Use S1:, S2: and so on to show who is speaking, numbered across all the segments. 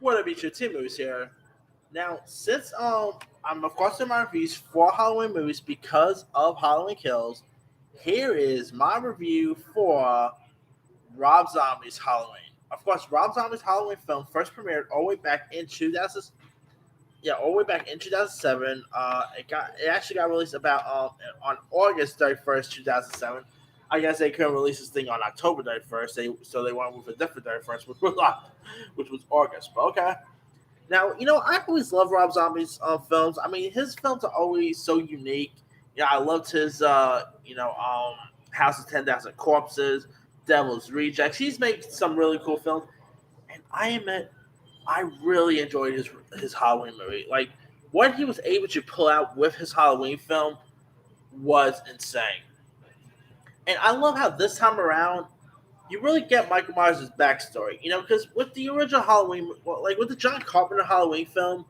S1: What up, each Team Movies here. Now, since I'm of course in my reviews for Halloween movies because of Halloween Kills, here is my review for Rob Zombie's Halloween. Of course, Rob Zombie's Halloween film first premiered all the way back in 2000. Yeah, all the way back in 2007. It actually got released about on August 31st, 2007. I guess they couldn't release this thing on October 31st. They went with a different 31st, which was August. But okay. Now, I always love Rob Zombie's films. I mean, his films are always so unique. I loved his, House of 10,000 Corpses, Devil's Rejects. He's made some really cool films, and I admit, I really enjoyed his Halloween movie. Like, what he was able to pull out with his Halloween film was insane. And I love how this time around, you really get Michael Myers' backstory. Because with the original Halloween, well, like with the John Carpenter Halloween film,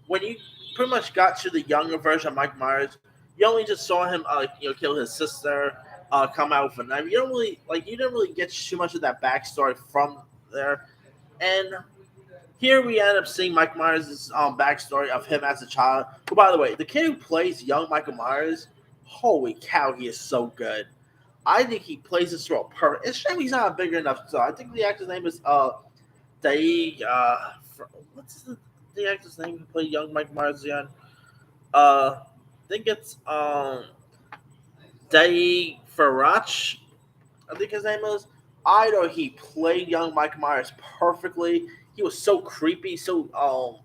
S1: when you pretty much got to the younger version of Michael Myers, you only just saw him, kill his sister, come out with a knife. You didn't really get too much of that backstory from there. And here we end up seeing Michael Myers' backstory of him as a child. Who, by the way, the kid who plays young Michael Myers, holy cow, he is so good. I think he plays this role perfect. It's a shame he's not bigger enough. So I think the actor's name is Dae. What's the actor's name who played young Mike Myers again? I think it's Dae Farach. I think his name is. I know he played young Mike Myers perfectly. He was so creepy, so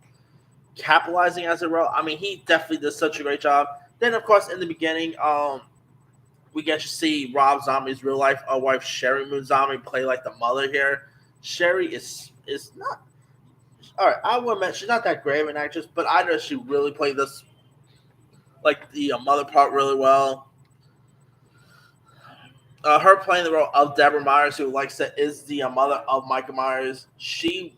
S1: capitalizing as a role. I mean, he definitely did such a great job. Then, of course, in the beginning, we get to see Rob Zombie's real life wife Sherry Moon Zombie play like the mother here. Sherry is not all right. I will admit she's not that great of an actress, but I know she really played this like the mother part really well. Her playing the role of Deborah Myers, who like I said is the mother of Michael Myers. She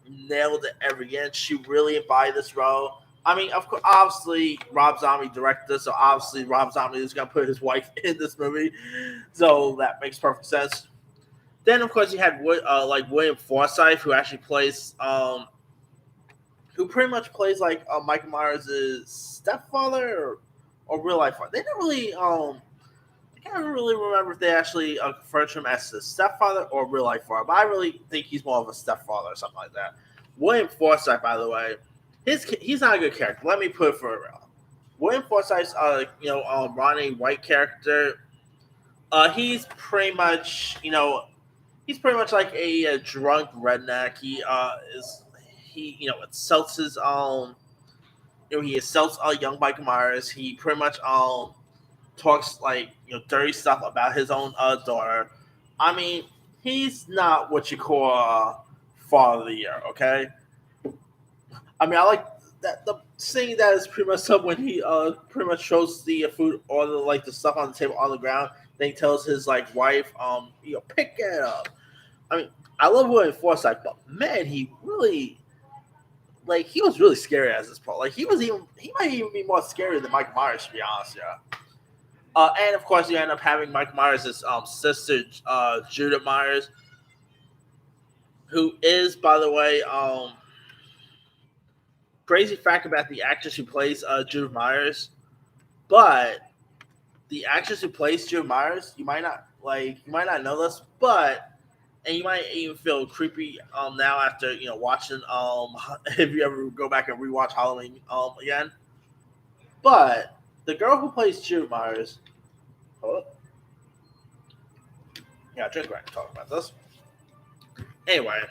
S1: nailed it every inch. She really embodied this role. I mean, of course, obviously Rob Zombie directed this, so obviously Rob Zombie is gonna put his wife in this movie, so that makes perfect sense. Then, of course, you had like William Forsythe, who actually plays, who pretty much plays like Michael Myers' stepfather or real life father. They don't really, I can't really remember if they actually refer to him as his stepfather or real life father, but I really think he's more of a stepfather or something like that. William Forsythe, by the way, he's not a good character. Let me put it for real. William Forsythe's, Ronnie White character. He's pretty much, he's pretty much like a drunk redneck. He insults his he insults young Michael Myers. He pretty much talks like dirty stuff about his own daughter. I mean, he's not what you call father of the year. Okay, I mean, I like that the scene that is pretty much up when he pretty much shows the food or the stuff on the table on the ground. Then he tells his like wife, pick it up. I mean, I love William Forsythe, but man, he really he was really scary as this part. Like he might even be more scary than Mike Myers to be honest. Yeah. And of course, you end up having Mike Myers' sister, Judith Myers, who is, by the way, crazy fact about the actress who plays Judith Myers. But the actress who plays Judith Myers, you might not know this, but and you might even feel creepy now after watching if you ever go back and rewatch Halloween again. But the girl who plays Judith Myers, hold up. Yeah, drink back and talk about this. Anyway,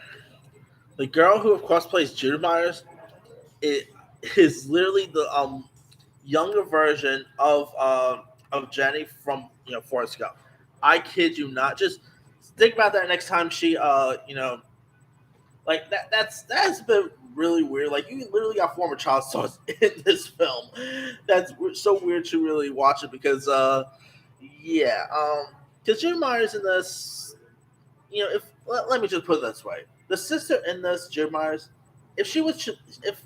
S1: the girl who of course plays Judith Myers, it is literally the younger version of Jenny from Forrest Gump. I kid you not. Just think about that next time she like that's been really weird. Like you literally got former child stars in this film. That's so weird to really watch it because yeah because Jim Myers in this if let me just put it this way, the sister in this Jim Myers, if she was if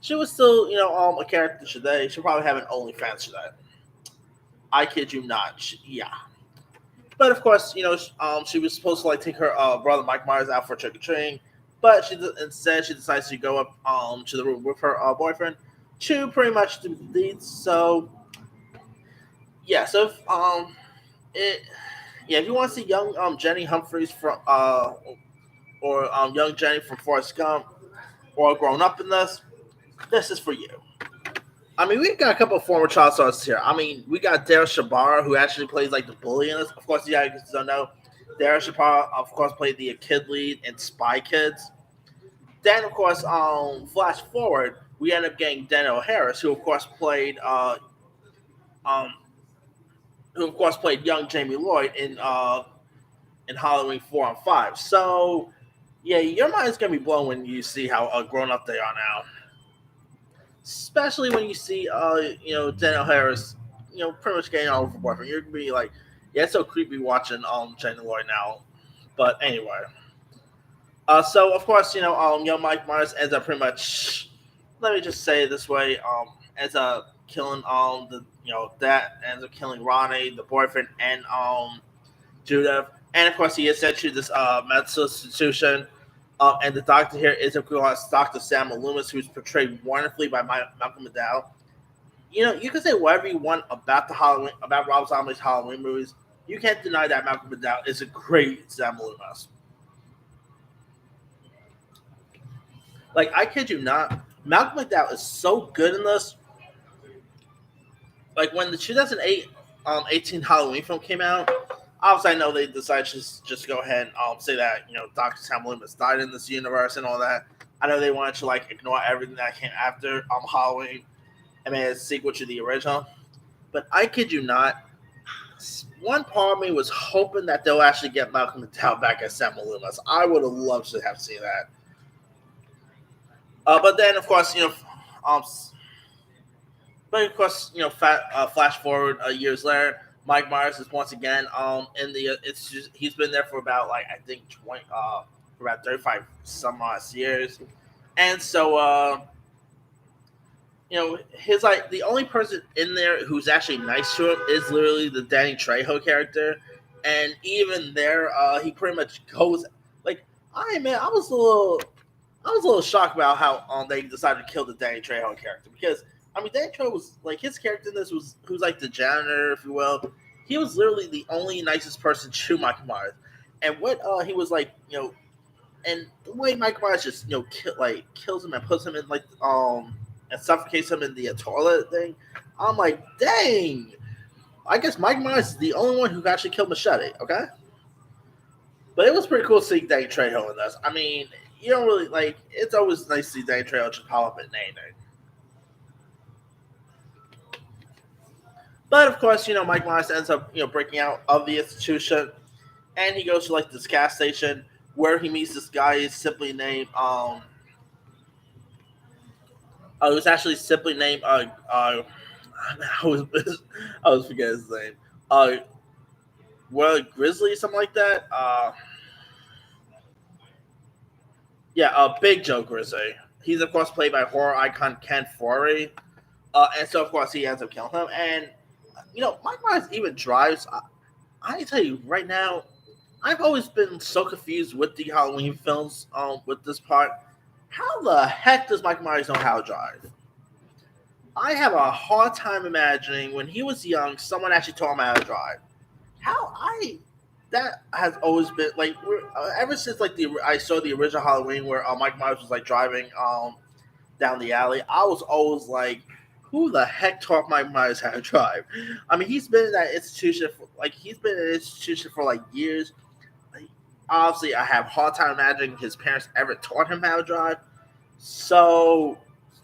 S1: she was still a character today, she'll probably have an OnlyFans today. I kid you not. Yeah. But of course, she was supposed to like take her brother Mike Myers out for trick or treating, but instead she decides to go up to the room with her boyfriend to pretty much do the deeds. So yeah, so if, it yeah, if you want to see young Jenny Humphreys from or young Jenny from Forrest Gump or grown up in this is for you. I mean, we've got a couple of former child stars here. I mean, we got Dara Shabara, who actually plays like the bully in this. Of course, you guys don't know. Dara Shabara, of course, played the kid lead in Spy Kids. Then, of course, flash forward, we end up getting Danielle Harris, um, who of course played young Jamie Lloyd in Halloween 4 and 5. So, yeah, your mind's gonna be blown when you see how grown up they are now, especially when you see Danielle Harris, pretty much getting all overboard. You're gonna be like, yeah, it's so creepy watching Jamie Lloyd now. But anyway, so of course young Mike Myers ends up pretty much. Let me just say it this way, ends up killing the that ends up killing Ronnie, the boyfriend, and Judith, and of course he is sent to this mental institution. And the doctor here is, of course, Dr. Samuel Loomis, who's portrayed wonderfully by Malcolm McDowell. You can say whatever you want about Rob Zombie's Halloween movies. You can't deny that Malcolm McDowell is a great Samuel Loomis. Like, I kid you not, Malcolm McDowell is so good in this. Like, when the 2008 18 Halloween film came out, obviously I know they decided to just go ahead and say that Dr. Sam Loomis died in this universe and all that. I know they wanted to like ignore everything that came after Halloween and made a sequel to the original. But I kid you not, one part of me was hoping that they'll actually get Malcolm McDowell back as Sam Loomis. I would have loved to have seen that. But then, of course, flash forward years later, Mike Myers is once again in the. It's just he's been there for about like I think 20 for about 35 some odd years, and so his like the only person in there who's actually nice to him is literally the Danny Trejo character, and even there he pretty much goes like I was a little shocked about how they decided to kill the Danny Trejo character because I mean Danny Trejo was like his character in this who's like the janitor, if you will. He was literally the only nicest person to Michael Myers, and what he was like, and the way Michael Myers just kills him and puts him in like and suffocates him in the toilet thing. I'm like, dang. I guess Mike Myers is the only one who actually killed Machete. Okay, but it was pretty cool seeing Danny Trejo in this. I mean, you don't really like. It's always nice to see Danny Trejo just pop up in anything. But of course, Mike Myers ends up, breaking out of the institution, and he goes to like this gas station where he meets this guy simply named it was actually simply named I was I was forgetting his name. Well, Grizzly, something like that. Big Joe Grizzly. He's of course played by horror icon Ken Foree, and so of course he ends up killing him. And Mike Myers even drives. I tell you right now, I've always been so confused with the Halloween films. With this part, how the heck does Mike Myers know how to drive? I have a hard time imagining when he was young, someone actually taught him how to drive. That has always been like ever since like I saw the original Halloween where Mike Myers was like driving down the alley. I was always like, who the heck taught Mike Myers how to drive? I mean, he's been in that institution for like years. Like, obviously, I have a hard time imagining his parents ever taught him how to drive. So,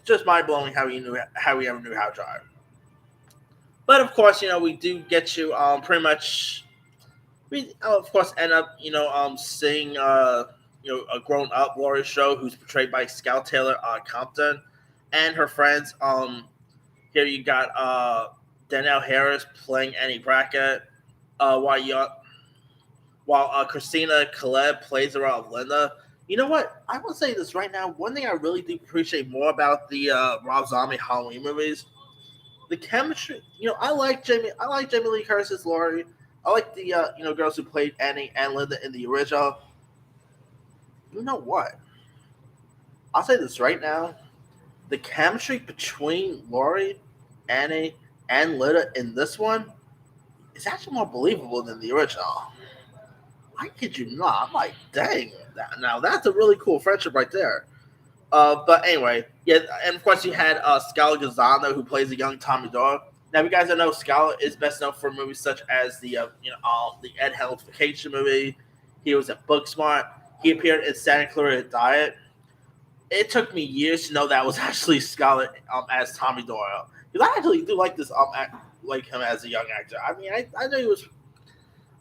S1: just mind blowing how he ever knew how to drive. But of course, we do get you pretty much. We of course end up seeing a grown up Laurie Strode who's portrayed by Scout Taylor Compton and her friends. Here you got Danielle Harris playing Annie Brackett, while Christina Caleb plays the role of Linda. You know what? I will say this right now. One thing I really do appreciate more about the Rob Zombie Halloween movies, the chemistry. I like Jamie Lee Curtis's Laurie. I like the girls who played Annie and Linda in the original. You know what? I'll say this right now: the chemistry between Laurie, Annie, and Lita in this one is actually more believable than the original. I kid you not. I'm like, dang, now that's a really cool friendship right there. But anyway, yeah, and of course you had Scala Gazzano who plays a young Tommy Doyle. Now, if you guys don't know, Scala is best known for movies such as the Ed Hellification movie. He was in Booksmart. He appeared in Santa Clarita Diet. It took me years to know that was actually Scala as Tommy Doyle, because I actually do like this like him as a young actor. I mean, I know he was.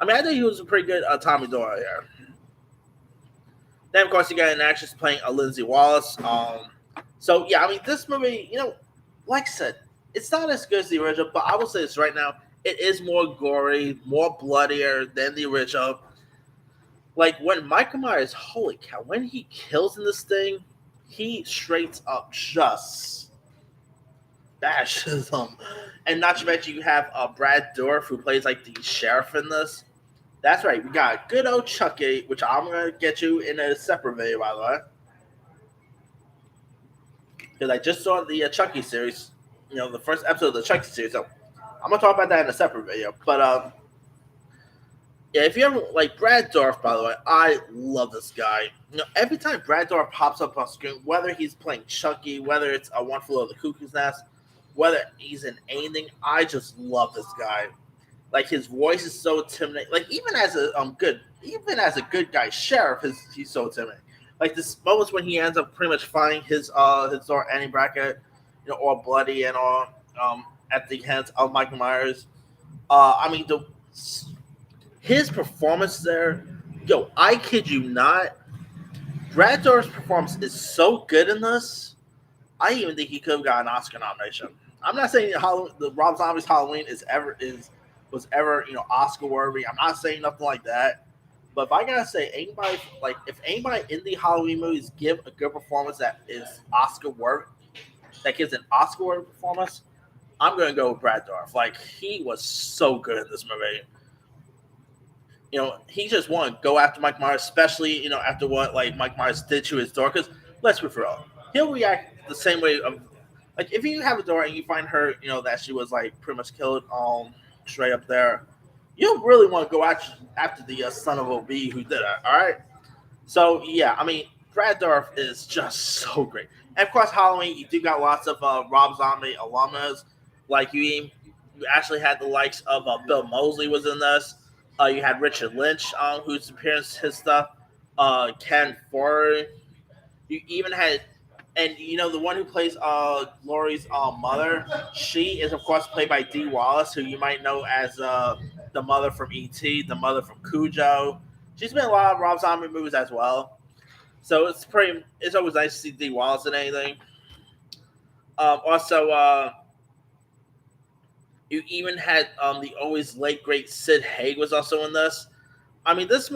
S1: I mean, I know he was a pretty good Tommy Doyle here. Then, of course, you got an actress playing Lindsay Wallace. So, yeah, I mean, this movie, like I said, it's not as good as the original, but I will say this right now. It is more gory, more bloodier than the original. Like, when Michael Myers, holy cow, when he kills in this thing, he straight up just bashes them. And not to mention, you have Brad Dourif, who plays, like, the sheriff in this. That's right. We got good old Chucky, which I'm going to get you in a separate video, by the way. Because I just saw the Chucky series, the first episode of the Chucky series. So I'm going to talk about that in a separate video. But, yeah, if you ever, like, Brad Dourif, by the way, I love this guy. Every time Brad Dourif pops up on screen, whether he's playing Chucky, whether it's a One Flew Over the Cuckoo's Nest, whether he's in anything, I just love this guy. Like, his voice is so intimidating. Like, even as a good guy sheriff, he's so intimidating. Like, this moments when he ends up pretty much finding his daughter Annie Brackett, all bloody and all at the hands of Michael Myers. I mean, his performance there, I kid you not, Brad Dourif's performance is so good in this. I even think he could have got an Oscar nomination. I'm not saying the Rob Zombie's Halloween was ever Oscar worthy. I'm not saying nothing like that. But if I gotta say if anybody in the Halloween movies give a good performance that is Oscar worthy, that gives an Oscar worthy performance, I'm gonna go with Brad Dourif. Like, he was so good in this movie. He just wanted to go after Mike Myers, especially after what Mike Myers did to his daughter. Because let's be real, he'll react the same way of like if you have a daughter and you find her that she was pretty much killed straight up there, you really want to go after the son of a bee who did it. All right. So yeah, I mean, Brad Dourif is just so great. And of course, Halloween, you do got lots of Rob Zombie alumnus. Like you actually had the likes of Bill Moseley was in this. You had Richard Lynch, who's appearance his stuff. Ken Foree. You even had, and the one who plays Laurie's mother. She is of course played by Dee Wallace, who you might know as the mother from E.T., the mother from Cujo. She's been in a lot of Rob Zombie movies as well. So it's always nice to see Dee Wallace in anything. Also, you even had the always late great Sid Haig was also in this. I mean, this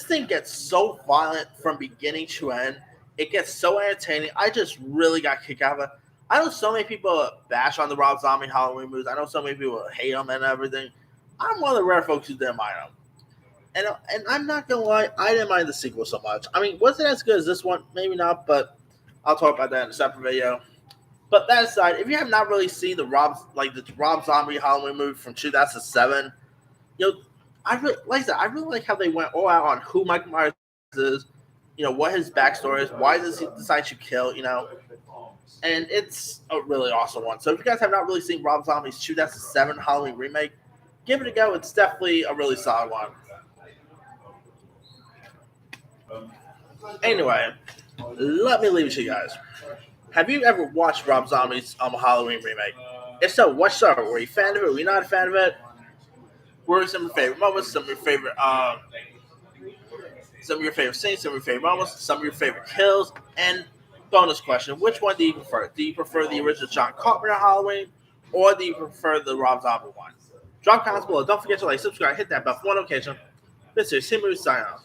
S1: thing gets so violent from beginning to end. It gets so entertaining. I just really got kicked out of it. I know so many people bash on the Rob Zombie Halloween movies. I know so many people hate them and everything. I'm one of the rare folks who didn't mind them. And I'm not going to lie, I didn't mind the sequel so much. I mean, was it as good as this one? Maybe not, but I'll talk about that in a separate video. But that aside, if you have not really seen the Rob Zombie Halloween movie from 2007, I really like how they went all out on who Michael Myers is, what his backstory is, why does he decide to kill, and it's a really awesome one. So if you guys have not really seen Rob Zombie's 2007 Halloween remake, give it a go. It's definitely a really solid one. Anyway, let me leave it to you guys. Have you ever watched Rob Zombie's Halloween remake? If so, what star? Were you a fan of it? Were you not a fan of it? What are some of your favorite moments? Some of your favorite scenes? Some of your favorite moments? Some of your favorite kills? And bonus question: which one do you prefer? Do you prefer the original John Carpenter Halloween, or do you prefer the Rob Zombie one? Drop comments below. Don't forget to like, subscribe, hit that bell for notification. This is Himu signing off.